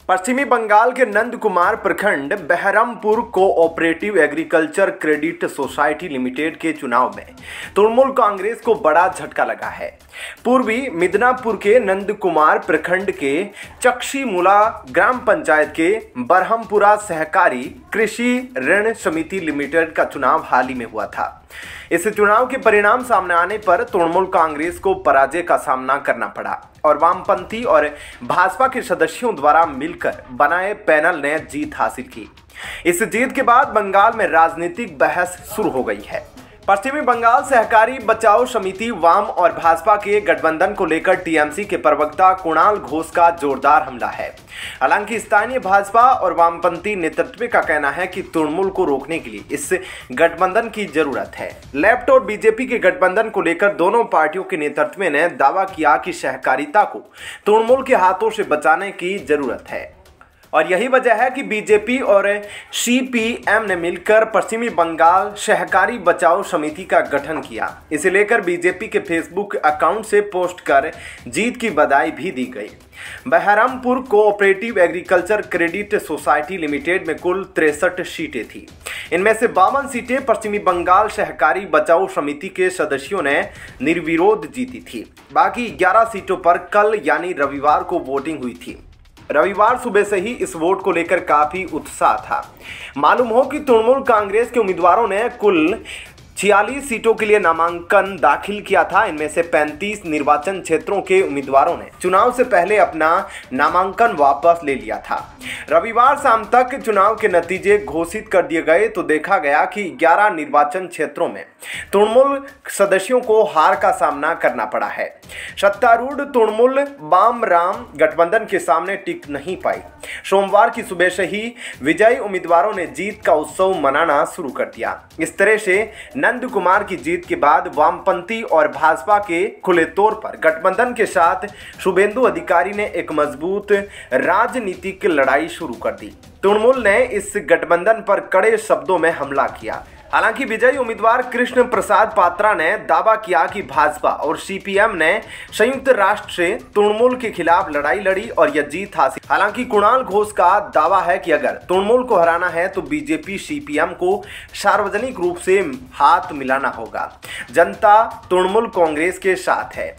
पश्चिमी बंगाल के नंदकुमार प्रखंड Baharampur cooperative agriculture credit society limited के चुनाव में तृणमूल कांग्रेस को बड़ा झटका लगा है। पूर्वी मिदनापुर के नंदकुमार प्रखंड के चक्षीमुला ग्राम पंचायत के बरहमपुरा सहकारी कृषि ऋण समिति लिमिटेड का चुनाव हाल ही में हुआ था। इस चुनाव के परिणाम सामने आने पर तृणमूल कांग्रेस को पराजय का सामना करना पड़ा और वामपंथी और भाजपा के सदस्यों द्वारा मिलकर बनाए पैनल ने जीत हासिल की। इस जीत के बाद बंगाल में राजनीतिक बहस शुरू हो गई है। पश्चिमी बंगाल सहकारी बचाओ समिति वाम और भाजपा के गठबंधन को लेकर टीएमसी के प्रवक्ता कुणाल घोष का जोरदार हमला है। हालांकि स्थानीय भाजपा और वामपंथी नेतृत्व का कहना है कि तृणमूल को रोकने के लिए इस गठबंधन की जरूरत है। लेफ्ट और बीजेपी के गठबंधन को लेकर दोनों पार्टियों के नेतृत्व ने दावा किया कि सहकारिता को तृणमूल के हाथों से बचाने की जरूरत है और यही वजह है कि बीजेपी और सीपीएम ने मिलकर पश्चिमी बंगाल सहकारी बचाओ समिति का गठन किया। इसे लेकर बीजेपी के फेसबुक अकाउंट से पोस्ट कर जीत की बधाई भी दी गई। Baharampur cooperative agriculture credit society limited में कुल 63 सीटें थी। इनमें से 52 सीटें पश्चिमी बंगाल सहकारी बचाओ समिति के सदस्यों ने निर्विरोध जीती थी। बाकी 11 सीटों पर कल यानी रविवार को वोटिंग हुई थी। रविवार सुबह से ही इस वोट को लेकर काफी उत्साह था। मालूम हो कि तृणमूल कांग्रेस के उम्मीदवारों ने कुल 46 सीटों के लिए नामांकन दाखिल किया था। इनमें से 35 निर्वाचन क्षेत्रों के उम्मीदवारों ने चुनाव से पहले अपना नामांकन वापस ले लिया था। रविवार शाम तक चुनाव के नतीजे घोषित कर दिए गए तो देखा गया कि 11 निर्वाचन क्षेत्रों में तृणमूल सदस्यों को हार का सामना करना पड़ा है। सत्तारूढ़ तृणमूल बाम राम गठबंधन के सामने टिक नहीं पाई। सोमवार की सुबह से ही विजयी उम्मीदवारों ने जीत का उत्सव मनाना शुरू कर दिया। इस तरह से नंदकुमार की जीत के बाद वामपंथी और भाजपा के खुले तौर पर गठबंधन के साथ शुभेंदु अधिकारी ने एक मजबूत राजनीतिक लड़ाई शुरू कर दी। तृणमूल ने इस गठबंधन पर कड़े शब्दों में हमला किया। हालांकि विजयी उम्मीदवार कृष्ण प्रसाद पात्रा ने दावा किया कि भाजपा और सीपीएम ने संयुक्त राष्ट्र से तृणमूल के खिलाफ लड़ाई लड़ी और यह जीत हासिल। हालांकि कुणाल घोष का दावा है कि अगर तृणमूल को हराना है तो बीजेपी सीपीएम को सार्वजनिक रूप से हाथ मिलाना होगा। जनता तृणमूल कांग्रेस के साथ है।